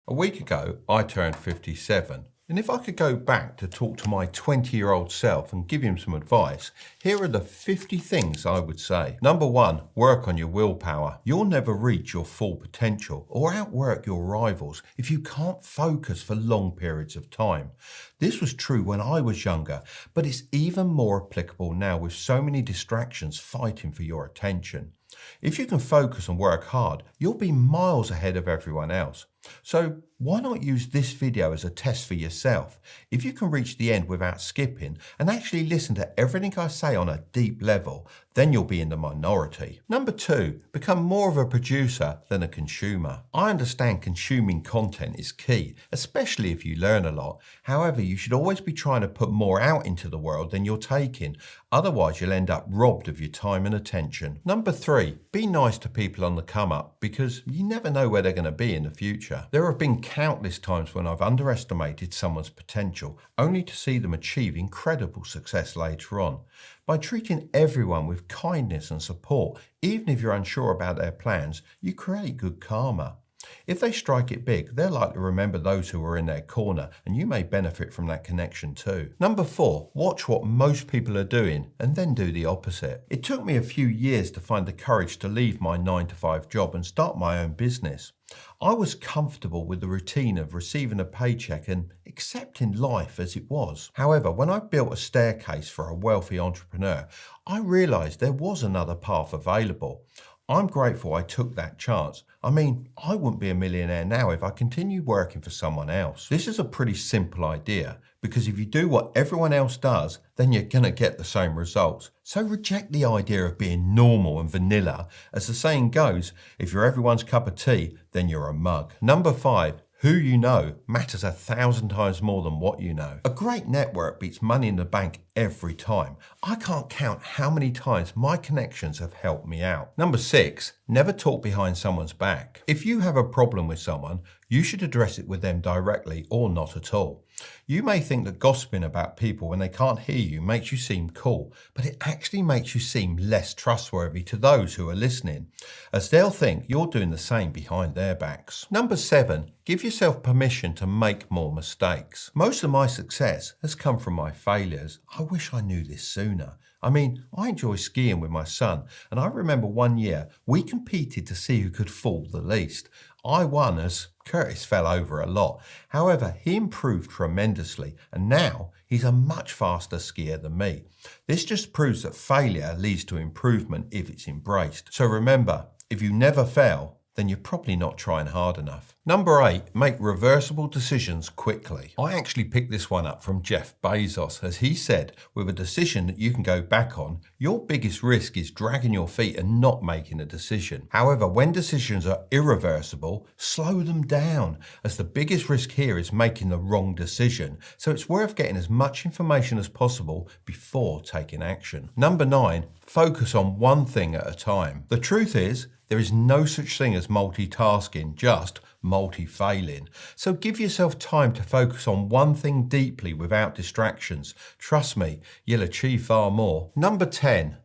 A week ago, I turned 57, and if I could go back to talk to my 20-year-old self and give him some advice, here are the 50 things I would say. Number 1, work on your willpower. You'll never reach your full potential or outwork your rivals if you can't focus for long periods of time. This was true when I was younger, but it's even more applicable now with so many distractions fighting for your attention. If you can focus and work hard, you'll be miles ahead of everyone else. So why not use this video as a test for yourself? If you can reach the end without skipping and actually listen to everything I say on a deep level, then you'll be in the minority. Number 2, become more of a producer than a consumer. I understand consuming content is key, especially if you learn a lot. However, you should always be trying to put more out into the world than you're taking. Otherwise, you'll end up robbed of your time and attention. Number 3, be nice to people on the come up because you never know where they're going to be in the future. There have been countless times when I've underestimated someone's potential only to see them achieve incredible success later on. By treating everyone with kindness and support, even if you're unsure about their plans, you create good karma. If they strike it big, they're likely to remember those who are in their corner, and you may benefit from that connection too. Number 4, watch what most people are doing and then do the opposite. It took me a few years to find the courage to leave my 9-to-5 job and start my own business. I was comfortable with the routine of receiving a paycheck and accepting life as it was. However, when I built a staircase for a wealthy entrepreneur, I realized there was another path available. I'm grateful I took that chance. I mean, I wouldn't be a millionaire now if I continued working for someone else. This is a pretty simple idea because if you do what everyone else does, then you're going to get the same results. So reject the idea of being normal and vanilla. As the saying goes, if you're everyone's cup of tea, then you're a mug. Number 5, who you know matters 1,000 times more than what you know. A great network beats money in the bank every time. I can't count how many times my connections have helped me out. Number 6, never talk behind someone's back. If you have a problem with someone, you should address it with them directly or not at all. You may think that gossiping about people when they can't hear you makes you seem cool, but it actually makes you seem less trustworthy to those who are listening, as they'll think you're doing the same behind their backs. Number 7, give yourself permission to make more mistakes. Most of my success has come from my failures. I wish I knew this sooner. I mean, I enjoy skiing with my son, and I remember one year we competed to see who could fall the least. I won as Curtis fell over a lot. However, he improved tremendously, and now he's a much faster skier than me. This just proves that failure leads to improvement if it's embraced. So remember, if you never fail, then you're probably not trying hard enough. Number 8, make reversible decisions quickly. I actually picked this one up from Jeff Bezos, as he said, with a decision that you can go back on, your biggest risk is dragging your feet and not making a decision. However, when decisions are irreversible, slow them down, as the biggest risk here is making the wrong decision. So it's worth getting as much information as possible before taking action. Number 9, focus on one thing at a time. The truth is, there is no such thing as multitasking, just multi-failing. So give yourself time to focus on one thing deeply without distractions. Trust me, you'll achieve far more. Number 10,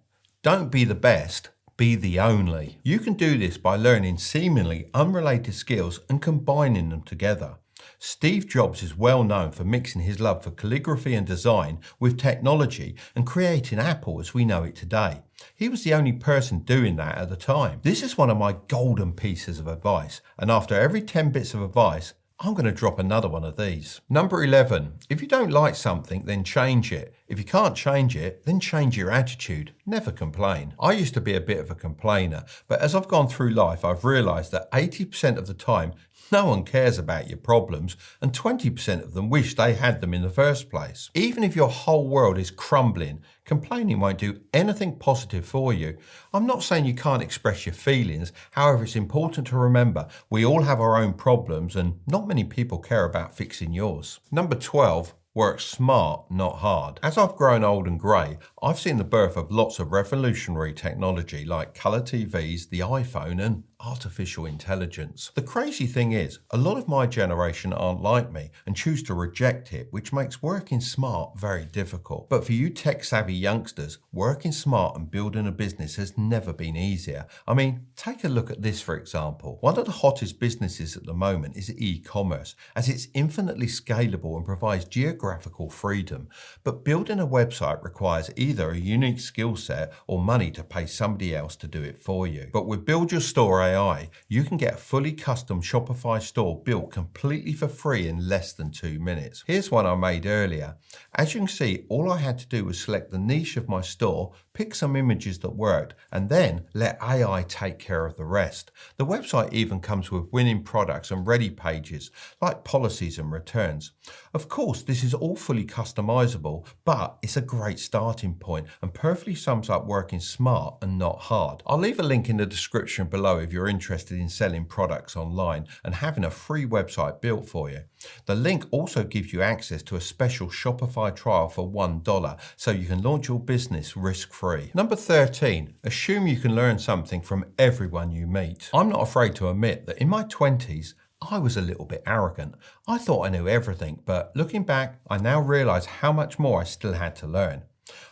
don't be the best, be the only. You can do this by learning seemingly unrelated skills and combining them together. Steve Jobs is well known for mixing his love for calligraphy and design with technology and creating Apple as we know it today. He was the only person doing that at the time. This is one of my golden pieces of advice, and after every 10 bits of advice, I'm going to drop another one of these. Number 11, if you don't like something, then change it. If you can't change it, then change your attitude. Never complain. I used to be a bit of a complainer, but as I've gone through life, I've realized that 80% of the time, no one cares about your problems, and 20% of them wish they had them in the first place. Even if your whole world is crumbling, complaining won't do anything positive for you. I'm not saying you can't express your feelings, however, it's important to remember we all have our own problems and not many people care about fixing yours. Number 12, work smart, not hard. As I've grown old and grey, I've seen the birth of lots of revolutionary technology like colour TVs, the iPhone and artificial intelligence. The crazy thing is, a lot of my generation aren't like me and choose to reject it, which makes working smart very difficult. But for you tech-savvy youngsters, working smart and building a business has never been easier. I mean, take a look at this for example. One of the hottest businesses at the moment is e-commerce, as it's infinitely scalable and provides geographical freedom. But building a website requires either a unique skill set or money to pay somebody else to do it for you. But with Build Your Store AI, you can get a fully custom Shopify store built completely for free in less than 2 minutes. Here's one I made earlier. As you can see, all I had to do was select the niche of my store, pick some images that worked, and then let AI take care of the rest. The website even comes with winning products and ready pages, like policies and returns. Of course, this is all fully customizable, but it's a great starting point and perfectly sums up working smart and not hard. I'll leave a link in the description below if you're interested in selling products online and having a free website built for you. The link also gives you access to a special Shopify trial for $1, so you can launch your business risk-free. Number 13, assume you can learn something from everyone you meet. I'm not afraid to admit that in my 20s, I was a little bit arrogant. I thought I knew everything, but looking back, I now realize how much more I still had to learn.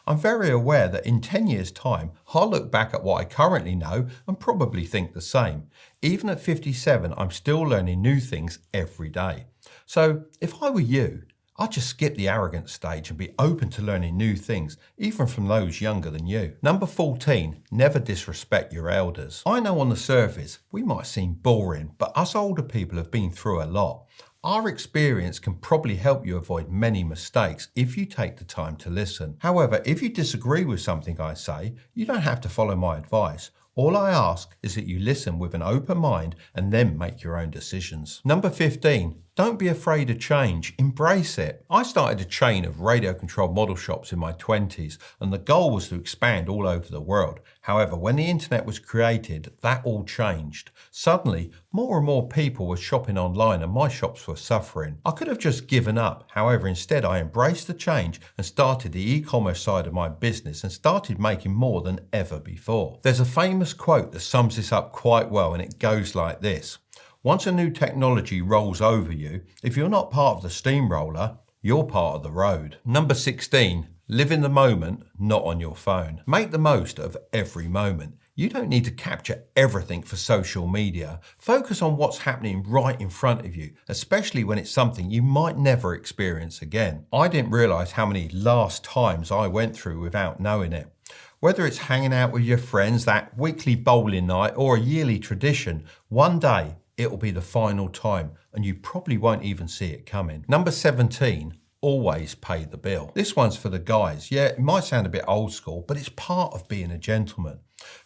I'm very aware that in 10 years' time, I'll look back at what I currently know and probably think the same. Even at 57, I'm still learning new things every day. So if I were you, I'd just skip the arrogant stage and be open to learning new things, even from those younger than you. Number 14, never disrespect your elders. I know on the surface, we might seem boring, but us older people have been through a lot. Our experience can probably help you avoid many mistakes if you take the time to listen. However, if you disagree with something I say, you don't have to follow my advice. All I ask is that you listen with an open mind and then make your own decisions. Number 15, don't be afraid of change, embrace it. I started a chain of radio-controlled model shops in my 20s, and the goal was to expand all over the world. However, when the internet was created, that all changed. Suddenly, more and more people were shopping online and my shops were suffering. I could have just given up. However, instead I embraced the change and started the e-commerce side of my business and started making more than ever before. There's a famous quote that sums this up quite well, and it goes like this. Once a new technology rolls over you, if you're not part of the steamroller, you're part of the road. Number 16, live in the moment, not on your phone. Make the most of every moment. You don't need to capture everything for social media. Focus on what's happening right in front of you, especially when it's something you might never experience again. I didn't realize how many last times I went through without knowing it. Whether it's hanging out with your friends, that weekly bowling night, or a yearly tradition, one day it'll be the final time and you probably won't even see it coming. Number 17, always pay the bill. This one's for the guys. Yeah, it might sound a bit old school, but it's part of being a gentleman.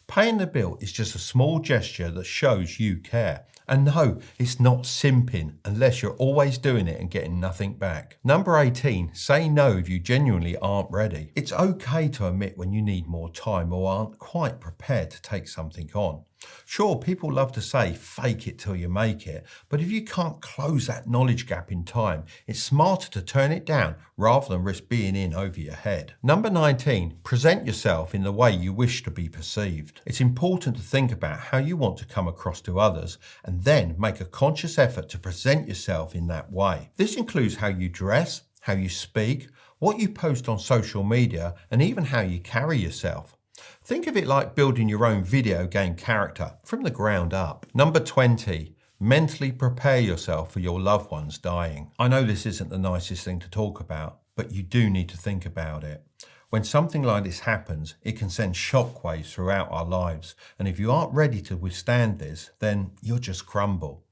Paying the bill is just a small gesture that shows you care. And no, it's not simping unless you're always doing it and getting nothing back. Number 18, say no if you genuinely aren't ready. It's okay to admit when you need more time or aren't quite prepared to take something on. Sure, people love to say, fake it till you make it, but if you can't close that knowledge gap in time, it's smarter to turn it down rather than risk being in over your head. Number 19, present yourself in the way you wish to be perceived. It's important to think about how you want to come across to others and then make a conscious effort to present yourself in that way. This includes how you dress, how you speak, what you post on social media, and even how you carry yourself. Think of it like building your own video game character from the ground up. Number 20, mentally prepare yourself for your loved ones dying. I know this isn't the nicest thing to talk about, but you do need to think about it. When something like this happens, it can send shockwaves throughout our lives. And if you aren't ready to withstand this, then you'll just crumble.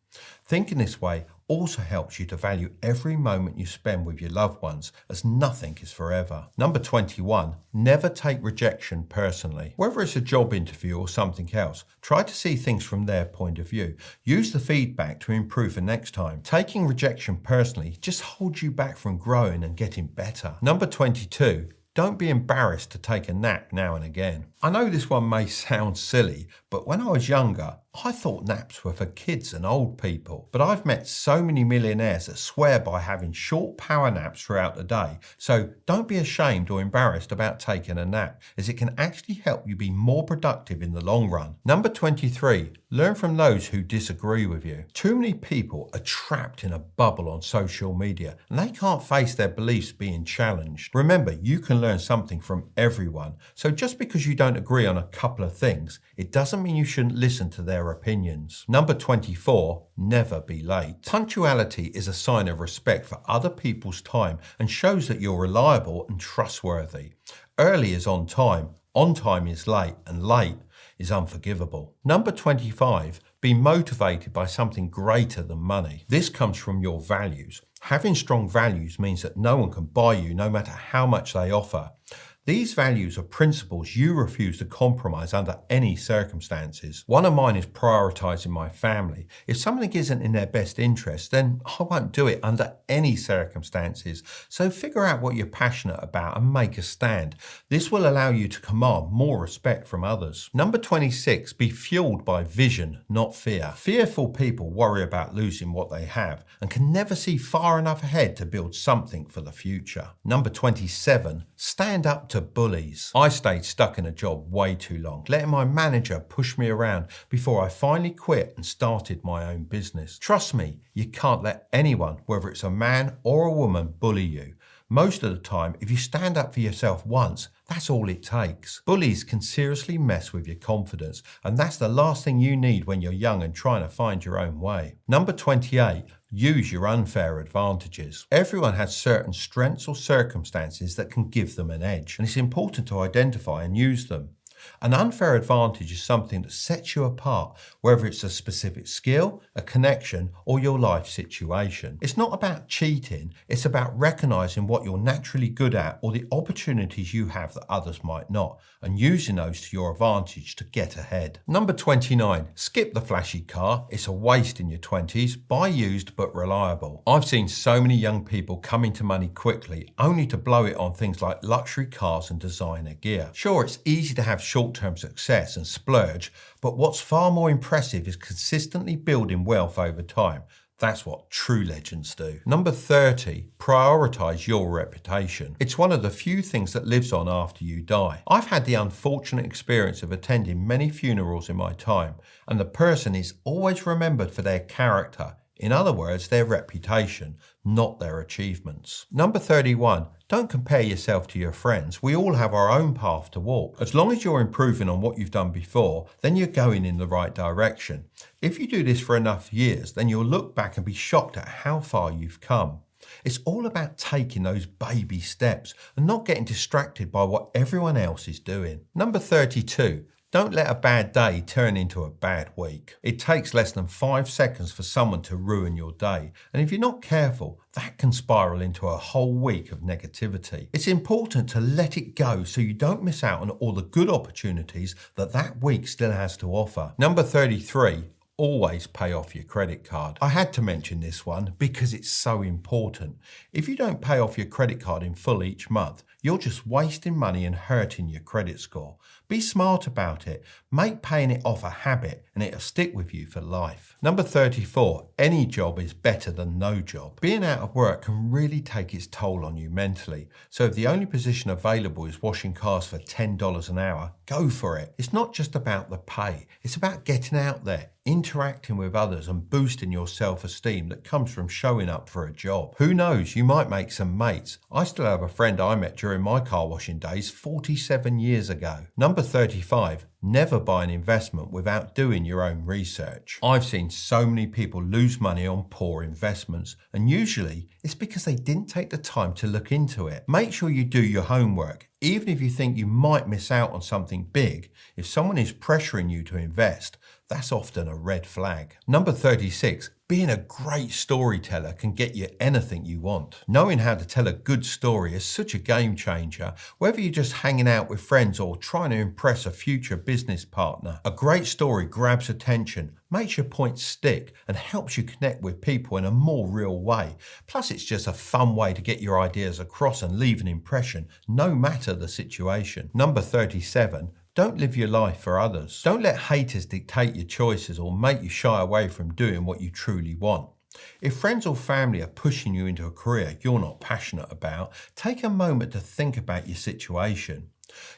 Thinking this way also helps you to value every moment you spend with your loved ones, as nothing is forever. Number 21, never take rejection personally. Whether it's a job interview or something else, try to see things from their point of view. Use the feedback to improve for next time. Taking rejection personally just holds you back from growing and getting better. Number 22, don't be embarrassed to take a nap now and again. I know this one may sound silly, but when I was younger, I thought naps were for kids and old people. But I've met so many millionaires that swear by having short power naps throughout the day. So don't be ashamed or embarrassed about taking a nap, as it can actually help you be more productive in the long run. Number 23, learn from those who disagree with you. Too many people are trapped in a bubble on social media and they can't face their beliefs being challenged. Remember, you can learn something from everyone. So just because you don't agree on a couple of things, it doesn't mean you shouldn't listen to their opinions. Number 24, never be late. Punctuality is a sign of respect for other people's time and shows that you're reliable and trustworthy. Early is on time is late, and late is unforgivable. Number 25, be motivated by something greater than money. This comes from your values. Having strong values means that no one can buy you no matter how much they offer. These values are principles you refuse to compromise under any circumstances. One of mine is prioritising my family. If something isn't in their best interest, then I won't do it under any circumstances. So figure out what you're passionate about and make a stand. This will allow you to command more respect from others. Number 26, be fueled by vision, not fear. Fearful people worry about losing what they have and can never see far enough ahead to build something for the future. Number 27, stand up to bullies. I stayed stuck in a job way too long, letting my manager push me around before I finally quit and started my own business. Trust me, you can't let anyone, whether it's a man or a woman, bully you. Most of the time, if you stand up for yourself once, that's all it takes. Bullies can seriously mess with your confidence, and that's the last thing you need when you're young and trying to find your own way. Number 28, use your unfair advantages. Everyone has certain strengths or circumstances that can give them an edge, and it's important to identify and use them. An unfair advantage is something that sets you apart, whether it's a specific skill, a connection, or your life situation. It's not about cheating, it's about recognizing what you're naturally good at or the opportunities you have that others might not, and using those to your advantage to get ahead. Number 29, skip the flashy car. It's a waste in your 20s. Buy used but reliable. I've seen so many young people come into money quickly, only to blow it on things like luxury cars and designer gear. Sure, it's easy to have short-term success and splurge, but what's far more impressive is consistently building wealth over time. That's what true legends do. Number 30, prioritise your reputation. It's one of the few things that lives on after you die. I've had the unfortunate experience of attending many funerals in my time, and the person is always remembered for their character. In other words, their reputation, not their achievements. Number 31, don't compare yourself to your friends. We all have our own path to walk. As long as you're improving on what you've done before, then you're going in the right direction. If you do this for enough years, then you'll look back and be shocked at how far you've come. It's all about taking those baby steps and not getting distracted by what everyone else is doing. Number 32, don't let a bad day turn into a bad week. It takes less than 5 seconds for someone to ruin your day, and if you're not careful, that can spiral into a whole week of negativity. It's important to let it go so you don't miss out on all the good opportunities that week still has to offer. Number 33, always pay off your credit card. I had to mention this one because it's so important. If you don't pay off your credit card in full each month, you're just wasting money and hurting your credit score. Be smart about it. Make paying it off a habit and it'll stick with you for life. Number 34, any job is better than no job. Being out of work can really take its toll on you mentally. So if the only position available is washing cars for $10 an hour, go for it. It's not just about the pay. It's about getting out there, interacting with others and boosting your self-esteem that comes from showing up for a job. Who knows, you might make some mates. I still have a friend I met during my car washing days 47 years ago. Number 35, never buy an investment without doing your own research. I've seen so many people lose money on poor investments, and usually it's because they didn't take the time to look into it. Make sure you do your homework. Even if you think you might miss out on something big, if someone is pressuring you to invest, that's often a red flag. Number 36, being a great storyteller can get you anything you want. Knowing how to tell a good story is such a game changer, whether you're just hanging out with friends or trying to impress a future business partner. A great story grabs attention, makes your points stick, and helps you connect with people in a more real way. Plus, it's just a fun way to get your ideas across and leave an impression, no matter the situation. Number 37, Don't live your life for others. Don't let haters dictate your choices or make you shy away from doing what you truly want. If friends or family are pushing you into a career you're not passionate about, take a moment to think about your situation.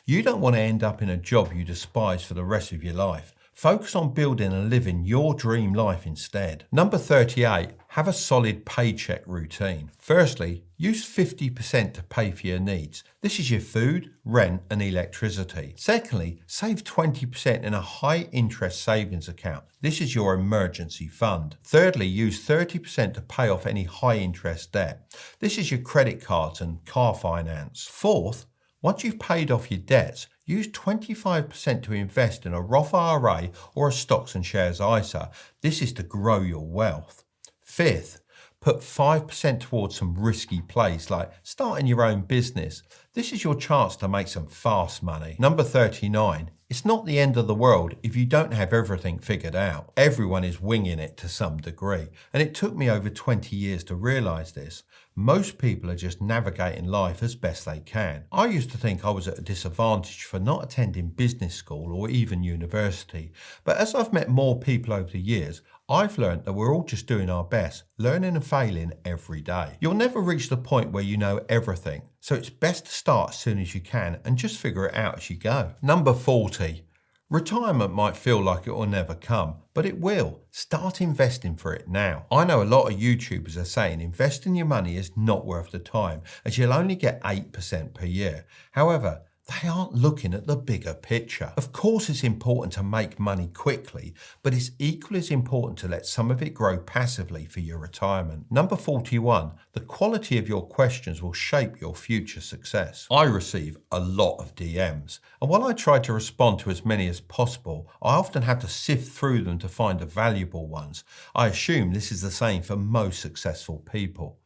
You don't want to end up in a job you despise for the rest of your life. Focus on building and living your dream life instead. Number 38, have a solid paycheck routine. Firstly, use 50% to pay for your needs. This is your food, rent and electricity. Secondly, save 20% in a high interest savings account. This is your emergency fund. Thirdly, use 30% to pay off any high interest debt. This is your credit cards and car finance. Fourth, once you've paid off your debts, use 25% to invest in a Roth IRA or a stocks and shares ISA. This is to grow your wealth. Fifth, put 5% towards some risky plays like starting your own business. This is your chance to make some fast money. Number 39, it's not the end of the world if you don't have everything figured out. Everyone is winging it to some degree, and it took me over 20 years to realize this. Most people are just navigating life as best they can. I used to think I was at a disadvantage for not attending business school or even university, but as I've met more people over the years, I've learned that we're all just doing our best, learning and failing every day. You'll never reach the point where you know everything, so it's best to start as soon as you can and just figure it out as you go. Number 40. Retirement might feel like it will never come, but it will. Start investing for it now. I know a lot of YouTubers are saying investing your money is not worth the time, as you'll only get 8% per year. However, they aren't looking at the bigger picture. Of course, it's important to make money quickly, but it's equally as important to let some of it grow passively for your retirement. Number 41, the quality of your questions will shape your future success. I receive a lot of DMs, and while I try to respond to as many as possible, I often have to sift through them to find the valuable ones. I assume this is the same for most successful people.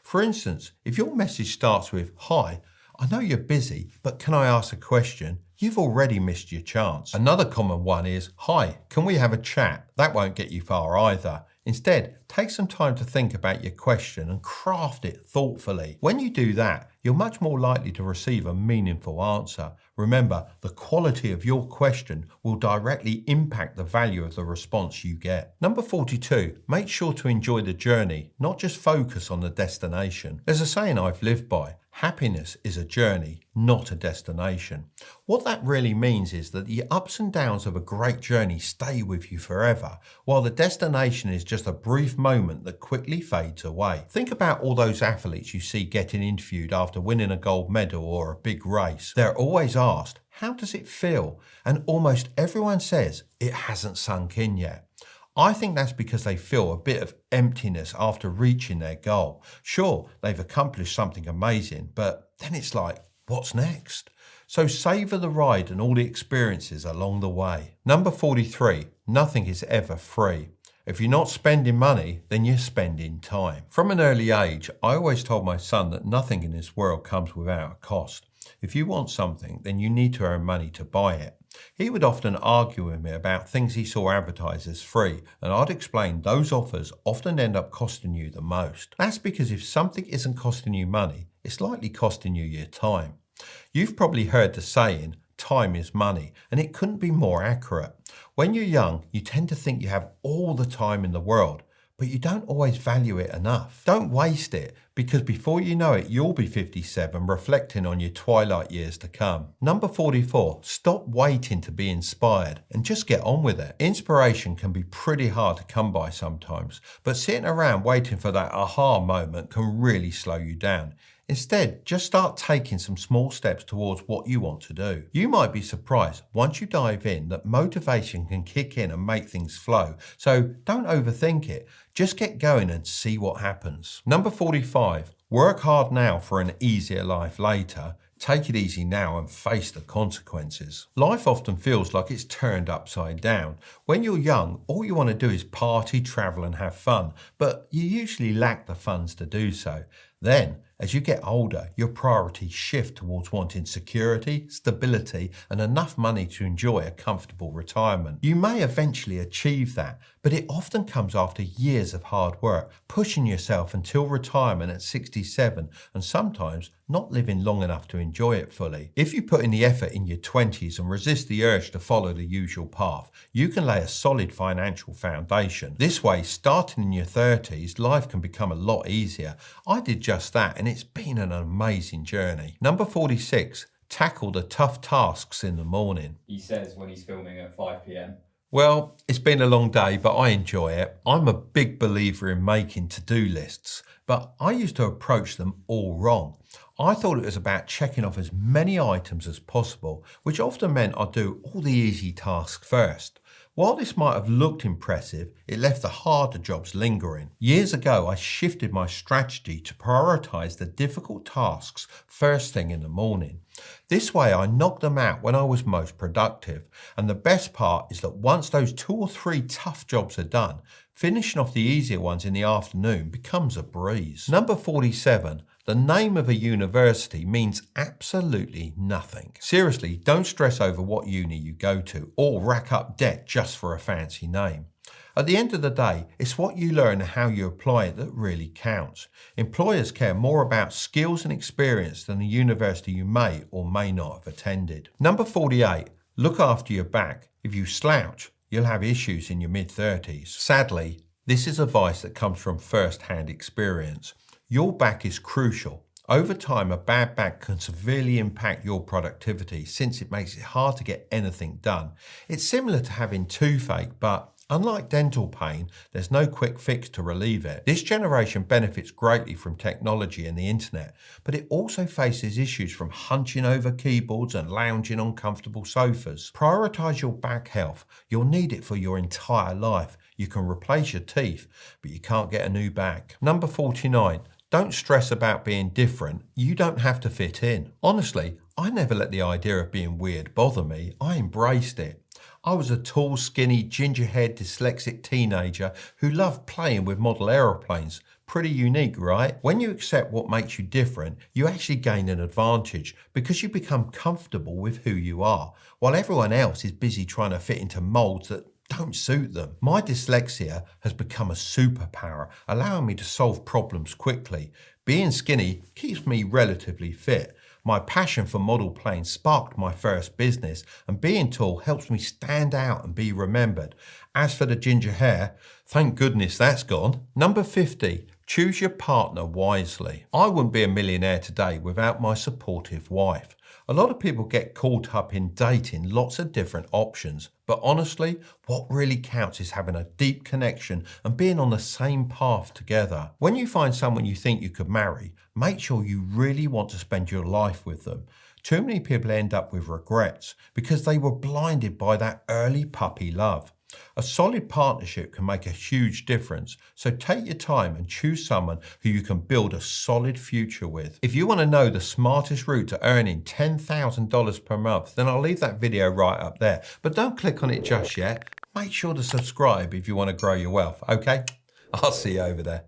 For instance, if your message starts with, "Hi, I know you're busy, but can I ask a question?" You've already missed your chance. Another common one is, "Hi, can we have a chat?" That won't get you far either. Instead, take some time to think about your question and craft it thoughtfully. When you do that, you're much more likely to receive a meaningful answer. Remember, the quality of your question will directly impact the value of the response you get. Number 42, make sure to enjoy the journey, not just focus on the destination. There's a saying I've lived by: happiness is a journey, not a destination. What that really means is that the ups and downs of a great journey stay with you forever, while the destination is just a brief moment that quickly fades away. Think about all those athletes you see getting interviewed after winning a gold medal or a big race. They're always asked, "How does it feel?" And almost everyone says it hasn't sunk in yet. I think that's because they feel a bit of emptiness after reaching their goal. Sure, they've accomplished something amazing, but then it's like, what's next? So savor the ride and all the experiences along the way. Number 43, nothing is ever free. If you're not spending money, then you're spending time. From an early age, I always told my son that nothing in this world comes without a cost. If you want something, then you need to earn money to buy it. He would often argue with me about things he saw advertised as free, and I'd explain those offers often end up costing you the most. That's because if something isn't costing you money, it's likely costing you your time. You've probably heard the saying, "Time is money," and it couldn't be more accurate. When you're young, you tend to think you have all the time in the world, but you don't always value it enough. Don't waste it, because before you know it, you'll be 57 reflecting on your twilight years to come. Number 44, stop waiting to be inspired and just get on with it. Inspiration can be pretty hard to come by sometimes, but sitting around waiting for that aha moment can really slow you down. Instead, just start taking some small steps towards what you want to do. You might be surprised once you dive in that motivation can kick in and make things flow. So don't overthink it. Just get going and see what happens. Number 45, work hard now for an easier life later. Take it easy now and face the consequences. Life often feels like it's turned upside down. When you're young, all you want to do is party, travel and have fun, but you usually lack the funds to do so. Then, as you get older, your priorities shift towards wanting security, stability, and enough money to enjoy a comfortable retirement. You may eventually achieve that, but it often comes after years of hard work, pushing yourself until retirement at 67, and sometimes not living long enough to enjoy it fully. If you put in the effort in your 20s and resist the urge to follow the usual path, you can lay a solid financial foundation. This way, starting in your 30s, life can become a lot easier. I did just that, and it's been an amazing journey. Number 46, tackle the tough tasks in the morning. He says when he's filming at 5 p.m. Well, it's been a long day, but I enjoy it. I'm a big believer in making to-do lists, but I used to approach them all wrong. I thought it was about checking off as many items as possible, which often meant I'd do all the easy tasks first. While this might have looked impressive, it left the harder jobs lingering. Years ago, I shifted my strategy to prioritise the difficult tasks first thing in the morning. This way, I knocked them out when I was most productive. And the best part is that once those 2 or 3 tough jobs are done, finishing off the easier ones in the afternoon becomes a breeze. Number 47. The name of a university means absolutely nothing. Seriously, don't stress over what uni you go to or rack up debt just for a fancy name. At the end of the day, it's what you learn and how you apply it that really counts. Employers care more about skills and experience than the university you may or may not have attended. Number 48, look after your back. If you slouch, you'll have issues in your mid-30s. Sadly, this is advice that comes from first-hand experience. Your back is crucial. Over time, a bad back can severely impact your productivity since it makes it hard to get anything done. It's similar to having toothache, but unlike dental pain, there's no quick fix to relieve it. This generation benefits greatly from technology and the internet, but it also faces issues from hunching over keyboards and lounging on comfortable sofas. Prioritise your back health. You'll need it for your entire life. You can replace your teeth, but you can't get a new back. Number 49. Don't stress about being different. You don't have to fit in. Honestly, I never let the idea of being weird bother me. I embraced it. I was a tall, skinny, ginger-haired, dyslexic teenager who loved playing with model aeroplanes. Pretty unique, right? When you accept what makes you different, you actually gain an advantage because you become comfortable with who you are, while everyone else is busy trying to fit into molds that don't suit them. My dyslexia has become a superpower, allowing me to solve problems quickly. Being skinny keeps me relatively fit. My passion for model planes sparked my first business, and being tall helps me stand out and be remembered. As for the ginger hair, thank goodness that's gone. Number 50. Choose your partner wisely. I wouldn't be a millionaire today without my supportive wife. A lot of people get caught up in dating lots of different options, but honestly, what really counts is having a deep connection and being on the same path together. When you find someone you think you could marry, make sure you really want to spend your life with them. Too many people end up with regrets because they were blinded by that early puppy love. A solid partnership can make a huge difference, so take your time and choose someone who you can build a solid future with. If you want to know the smartest route to earning $10,000 per month, then I'll leave that video right up there. But don't click on it just yet. Make sure to subscribe if you want to grow your wealth, okay? I'll see you over there.